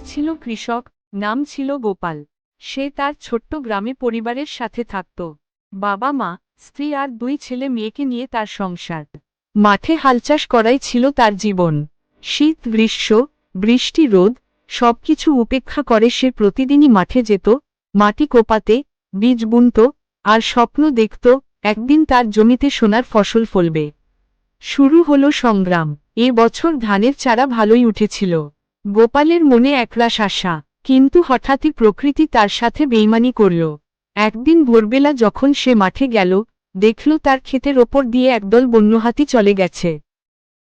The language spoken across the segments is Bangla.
ছিল কৃষক, নাম ছিল গোপাল। সে তার ছোট্ট গ্রামে পরিবারের সাথে থাকত। বাবা মা, স্ত্রী আর দুই ছেলে মেয়েকে নিয়ে তার সংসার। মাঠে হালচাষ করাই ছিল তার জীবন। শীত গ্রীষ্ম, বৃষ্টি রোদ, সবকিছু উপেক্ষা করে সে প্রতিদিনই মাঠে যেত, মাটি কোপাতে, বীজ বুনত, আর স্বপ্ন দেখত একদিন তার জমিতে সোনার ফসল ফলবে। শুরু হলো সংগ্রাম। এ বছর ধানের চারা ভালোই উঠেছিল। গোপালের মনে একরাশ আশা, কিন্তু হঠাৎই প্রকৃতি তার সাথে বেইমানি করল। একদিন ভোরবেলা যখন সে মাঠে গেল, দেখল তার ক্ষেতের ওপর দিয়ে একদল বন্যহাতি চলে গেছে।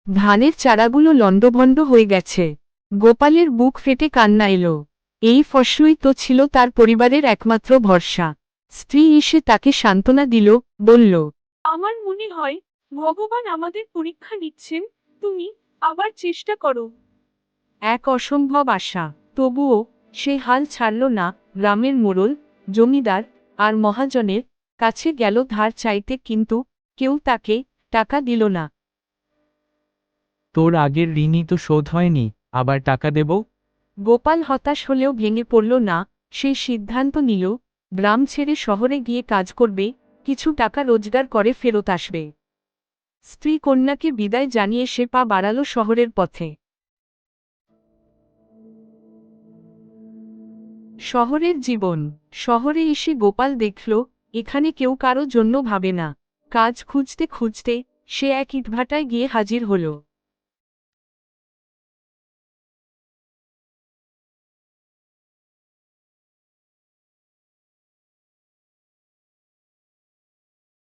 ধানের চারাগুলো লণ্ডভণ্ড হয়ে গেছে। গোপালের বুক ফেটে কান্না এলো। এই ফসলই তো ছিল তার পরিবারের একমাত্র ভরসা। স্ত্রী এসে তাকে সান্ত্বনা দিল, বলল, আমার মনে হয় ভগবান আমাদের পরীক্ষা নিচ্ছেন, তুমি আবার চেষ্টা করো। এক অসম্ভব আশা। তবুও সে হাল ছাড়ল না। গ্রামের মোড়ল, জমিদার আর মহাজনের কাছে গেল ধার চাইতে, কিন্তু কেউ তাকে টাকা দিল না। তোর আগের ঋণই তো শোধ হয়নি, আবার টাকা দেব? গোপাল হতাশ হলেও ভেঙে পড়ল না। সে সিদ্ধান্ত নিল, গ্রাম ছেড়ে শহরে গিয়ে কাজ করবে, কিছু টাকা রোজগার করে ফেরত আসবে। স্ত্রী কন্যাকে বিদায় জানিয়ে সে পা বাড়াল শহরের পথে। শহরের জীবন। শহরে এসে গোপাল দেখল, এখানে কেউ কারো জন্য ভাবে না। কাজ খুঁজতে খুঁজতে সে এক ইটভাটায় গিয়ে হাজির হল।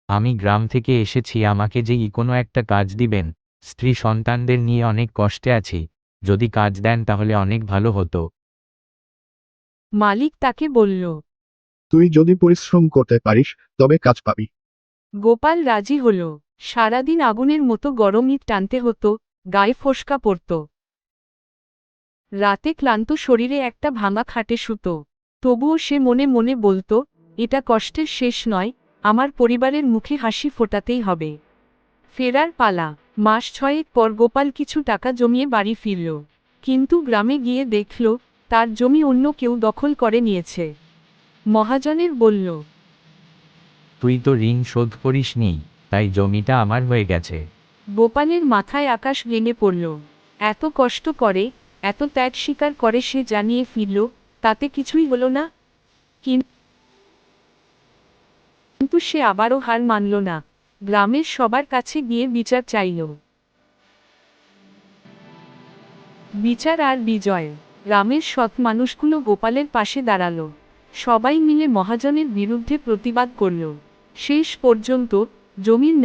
আমি গ্রাম থেকে এসেছি, আমাকে যে কোনো একটা কাজ দিবেন। স্ত্রী সন্তানদের নিয়ে অনেক কষ্টে আছি, যদি কাজ দেন তাহলে অনেক ভালো হতো। মালিক তাকে বলল। তুই যদি পরিশ্রম করতে পারিস তবে কাজ পাবি। গোপাল রাজি হল। সারাদিন আগুনের মতো গরম ইট টানতে হতো, গায়ে ফোস্কা পড়ত। রাতে ক্লান্ত শরীরে একটা ভাঙা খাটে শুতো। তবুও সে মনে মনে বলত, এটা কষ্টের শেষ নয়, আমার পরিবারের মুখে হাসি ফোটাতেই হবে। ফেরার পালা। মাস ছয়েক পর গোপাল কিছু টাকা জমিয়ে বাড়ি ফিরল। কিন্তু গ্রামে গিয়ে দেখল, তার জমি অন্য কেউ দখল করে নিয়েছে। মহাজনের বলল, তুই তো ঋণ শোধ করিসনি, তাই জমিটা আমার হয়ে গেছে। গোপালের মাথায় আকাশ ভেঙে পড়ল। এত কষ্ট করে, এত ত্যাগ স্বীকার করে সে জানিয়ে ফিরল, তাতে কিছুই হলো না। কিন্তু সে আবারও হার মানল না। গ্রামের সবার কাছে গিয়ে বিচার চাইল। বিচার আর বিজয়। গ্রামের সৎ মানুষগুলো গোপালের পাশে দাঁড়ালো। সবাই মিলে মহাজনের বিরুদ্ধে প্রতিবাদ করল। শেষ পর্যন্ত জমির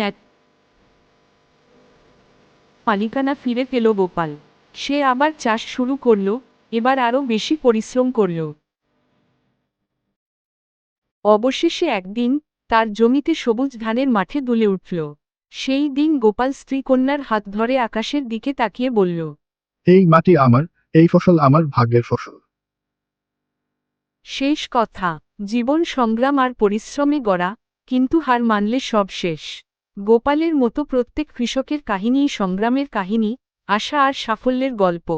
মালিকানা ফিরে পেল গোপাল। সে আবার চাষ শুরু করল, এবার আরও বেশি পরিশ্রম করল। অবশেষে একদিন তার জমিতে সবুজ ধানের মাঠে দুলে উঠল। সেই দিন গোপাল স্ত্রী কন্যার হাত ধরে আকাশের দিকে তাকিয়ে বলল, এই মাটি আমার, এই ফসল আমার ভাগ্যের ফসল। শেষ কথা। জীবন সংগ্রাম আর পরিশ্রমে গড়া, কিন্তু হার মানলে সব শেষ। গোপালের মতো প্রত্যেক কৃষকের কাহিনীই সংগ্রামের কাহিনী, আশা আর সাফল্যের গল্প।